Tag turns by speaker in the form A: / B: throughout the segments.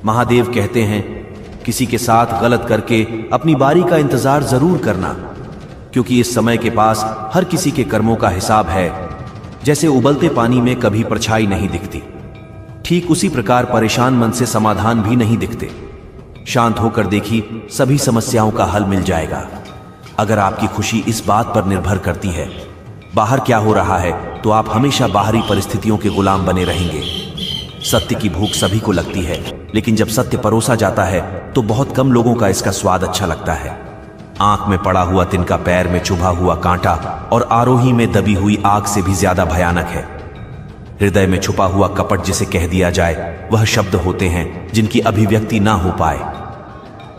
A: महादेव कहते हैं, किसी के साथ गलत करके अपनी बारी का इंतजार जरूर करना, क्योंकि इस समय के पास हर किसी के कर्मों का हिसाब है। जैसे उबलते पानी में कभी परछाई नहीं दिखती, ठीक उसी प्रकार परेशान मन से समाधान भी नहीं दिखते। शांत होकर देखी, सभी समस्याओं का हल मिल जाएगा। अगर आपकी खुशी इस बात पर निर्भर करती है बाहर क्या हो रहा है, तो आप हमेशा बाहरी परिस्थितियों के गुलाम बने रहेंगे। सत्य की भूख सभी को लगती है, लेकिन जब सत्य परोसा जाता है तो बहुत कम लोगों का इसका स्वाद अच्छा लगता है। आंख में पड़ा हुआ तिनका पैर में चुभा हुआ कांटा और आरोही में दबी हुई आग से भी ज्यादा भयानक है। हृदय में छुपा हुआ कपट जिसे कह दिया जाए, वह शब्द होते हैं जिनकी अभिव्यक्ति ना हो पाए।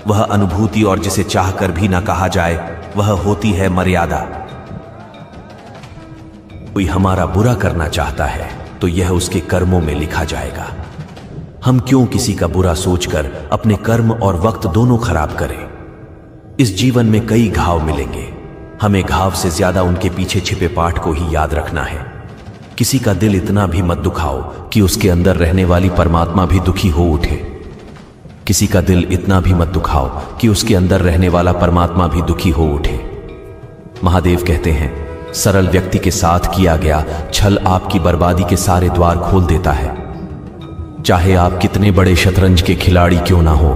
A: वह अनुभूति और जिसे चाहकर भी ना कहा जाए, वह होती है मर्यादा। कोई हमारा बुरा करना चाहता है तो यह उसके कर्मों में लिखा जाएगा। हम क्यों किसी का बुरा सोचकर अपने कर्म और वक्त दोनों खराब करें। इस जीवन में कई घाव मिलेंगे, हमें घाव से ज्यादा उनके पीछे छिपे पाठ को ही याद रखना है। किसी का दिल इतना भी मत दुखाओ कि उसके अंदर रहने वाली परमात्मा भी दुखी हो उठे। किसी का दिल इतना भी मत दुखाओ कि उसके अंदर रहने वाला परमात्मा भी दुखी हो उठे। महादेव कहते हैं, सरल व्यक्ति के साथ किया गया छल आपकी बर्बादी के सारे द्वार खोल देता है। चाहे आप कितने बड़े शतरंज के खिलाड़ी क्यों ना हो,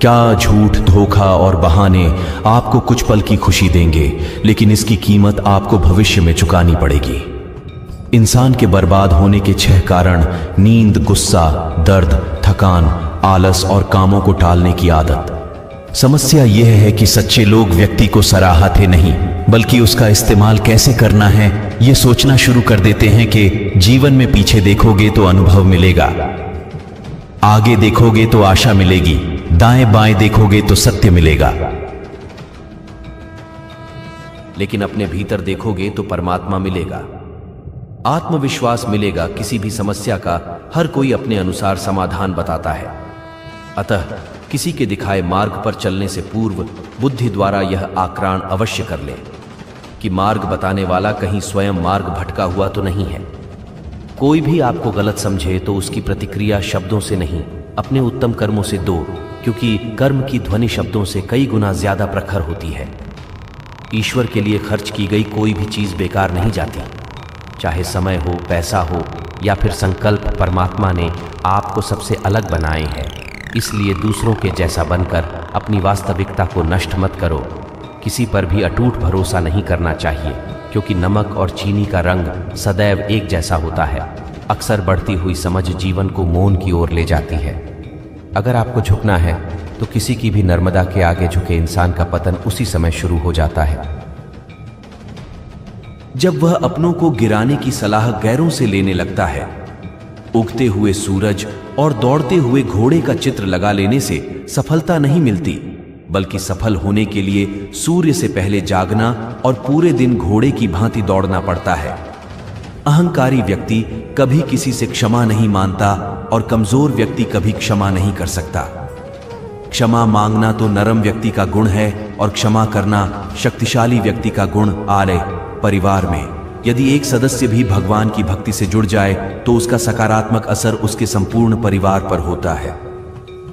A: क्या झूठ, धोखा और बहाने आपको कुछ पल की खुशी देंगे, लेकिन इसकी कीमत आपको भविष्य में चुकानी पड़ेगी। इंसान के बर्बाद होने के 6 कारण: नींद, गुस्सा, दर्द, थकान, आलस और कामों को टालने की आदत। समस्या यह है कि सच्चे लोग व्यक्ति को सराहते नहीं, बल्कि उसका इस्तेमाल कैसे करना है यह सोचना शुरू कर देते हैं कि जीवन में पीछे देखोगे तो अनुभव मिलेगा, आगे देखोगे तो आशा मिलेगी, दाएं बाएं देखोगे तो सत्य मिलेगा, लेकिन अपने भीतर देखोगे तो परमात्मा मिलेगा, आत्मविश्वास मिलेगा। किसी भी समस्या का हर कोई अपने अनुसार समाधान बताता है। अतः किसी के दिखाए मार्ग पर चलने से पूर्व बुद्धि द्वारा यह आक्राण अवश्य कर ले कि मार्ग बताने वाला कहीं स्वयं मार्ग भटका हुआ तो नहीं है। कोई भी आपको गलत समझे तो उसकी प्रतिक्रिया शब्दों से नहीं, अपने उत्तम कर्मों से दो, क्योंकि कर्म की ध्वनि शब्दों से कई गुना ज्यादा प्रखर होती है। ईश्वर के लिए खर्च की गई कोई भी चीज बेकार नहीं जाती, चाहे समय हो, पैसा हो या फिर संकल्प। परमात्मा ने आपको सबसे अलग बनाए हैं, इसलिए दूसरों के जैसा बनकर अपनी वास्तविकता को नष्ट मत करो। किसी पर भी अटूट भरोसा नहीं करना चाहिए, क्योंकि नमक और चीनी का रंग सदैव एक जैसा होता है। अक्सर बढ़ती हुई समझ जीवन को मौन की ओर ले जाती है। अगर आपको झुकना है तो किसी की भी नर्मदा के आगे झुके इंसान का पतन उसी समय शुरू हो जाता है। जब वह अपनों को गिराने की सलाह गैरों से लेने लगता है, उगते हुए सूरज और दौड़ते हुए घोड़े का चित्र लगा लेने से सफलता नहीं मिलती, बल्कि सफल होने के लिए सूर्य से पहले जागना और पूरे दिन घोड़े की भांति दौड़ना पड़ता है। अहंकारी व्यक्ति कभी किसी से क्षमा नहीं मांगता और कमजोर व्यक्ति कभी क्षमा नहीं कर सकता। क्षमा मांगना तो नरम व्यक्ति का गुण है और क्षमा करना शक्तिशाली व्यक्ति का गुण। आरे परिवार में यदि एक सदस्य भी भगवान की भक्ति से जुड़ जाए तो उसका सकारात्मक असर उसके संपूर्ण परिवार पर होता है।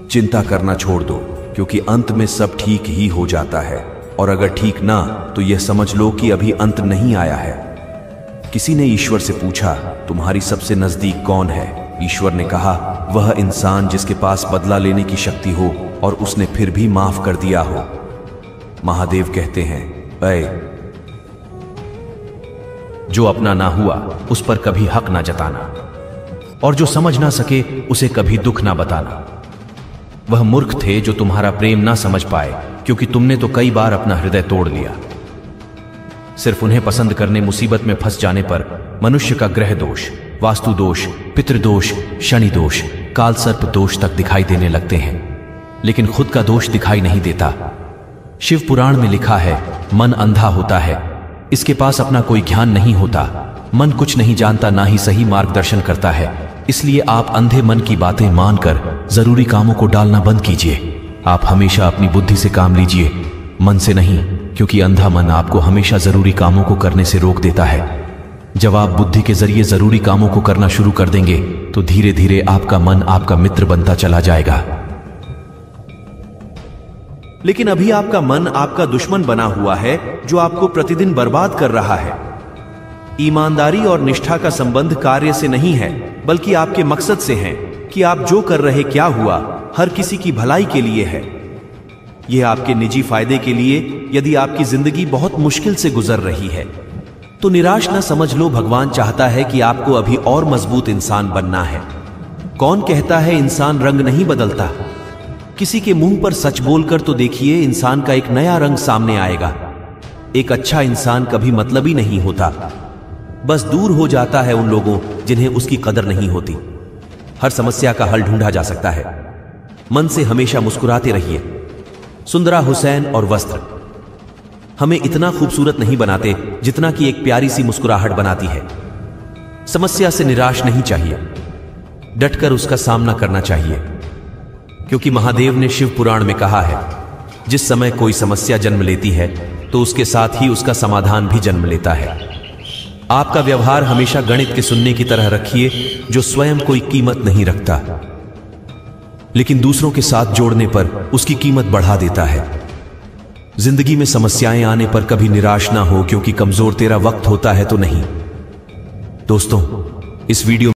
A: चिंता करना छोड़ दो, क्योंकि अंत में सब ठीक ही हो जाता है, और अगर ठीक ना तो यह समझ लो कि अभी अंत नहीं आया है। किसी ने ईश्वर से पूछा, तुम्हारी सबसे नजदीक कौन है? ईश्वर ने कहा, वह इंसान जिसके पास बदला लेने की शक्ति हो और उसने फिर भी माफ कर दिया हो। महादेव कहते हैं, ऐ जो अपना ना हुआ उस पर कभी हक ना जताना, और जो समझ ना सके उसे कभी दुख ना बताना। वह मूर्ख थे जो तुम्हारा प्रेम ना समझ पाए, क्योंकि तुमने तो कई बार अपना हृदय तोड़ लिया। सिर्फ उन्हें पसंद करने मुसीबत में फंस जाने पर मनुष्य का ग्रह दोष, वास्तु दोष, पितृदोष, शनि दोष, कालसर्प दोष तक दिखाई देने लगते हैं, लेकिन खुद का दोष दिखाई नहीं देता। शिव पुराण में लिखा है, मन अंधा होता है, इसके पास अपना कोई ज्ञान नहीं होता। मन कुछ नहीं जानता, ना ही सही मार्गदर्शन करता है। इसलिए आप अंधे मन की बातें मानकर जरूरी कामों को डालना बंद कीजिए। आप हमेशा अपनी बुद्धि से काम लीजिए, मन से नहीं, क्योंकि अंधा मन आपको हमेशा जरूरी कामों को करने से रोक देता है। जब आप बुद्धि के जरिए जरूरी कामों को करना शुरू कर देंगे तो धीरे धीरे आपका मन आपका मित्र बनता चला जाएगा। लेकिन अभी आपका मन आपका दुश्मन बना हुआ है, जो आपको प्रतिदिन बर्बाद कर रहा है। ईमानदारी और निष्ठा का संबंध कार्य से नहीं है, बल्कि आपके मकसद से है कि आप जो कर रहे क्या हुआ, हर किसी की भलाई के लिए है। यह आपके निजी फायदे के लिए। यदि आपकी जिंदगी बहुत मुश्किल से गुजर रही है तो निराश न समझ लो। भगवान चाहता है कि आपको अभी और मजबूत इंसान बनना है। कौन कहता है इंसान रंग नहीं बदलता? किसी के मुंह पर सच बोलकर तो देखिए, इंसान का एक नया रंग सामने आएगा। एक अच्छा इंसान कभी मतलबी नहीं होता, बस दूर हो जाता है उन लोगों जिन्हें उसकी कदर नहीं होती। हर समस्या का हल ढूंढा जा सकता है। मन से हमेशा मुस्कुराते रहिए। सुंदरा हुसैन और वस्त्र हमें इतना खूबसूरत नहीं बनाते जितना कि एक प्यारी सी मुस्कुराहट बनाती है। समस्या से निराश नहीं चाहिए, डटकर उसका सामना करना चाहिए, क्योंकि महादेव ने शिव पुराण में कहा है, जिस समय कोई समस्या जन्म लेती है तो उसके साथ ही उसका समाधान भी जन्म लेता है। आपका व्यवहार हमेशा गणित के सुनने की तरह रखिए, जो स्वयं कोई कीमत नहीं रखता, लेकिन दूसरों के साथ जोड़ने पर उसकी कीमत बढ़ा देता है। जिंदगी में समस्याएं आने पर कभी निराश ना हो, क्योंकि कमजोर तेरा वक्त होता है तो नहीं। दोस्तों, इस वीडियो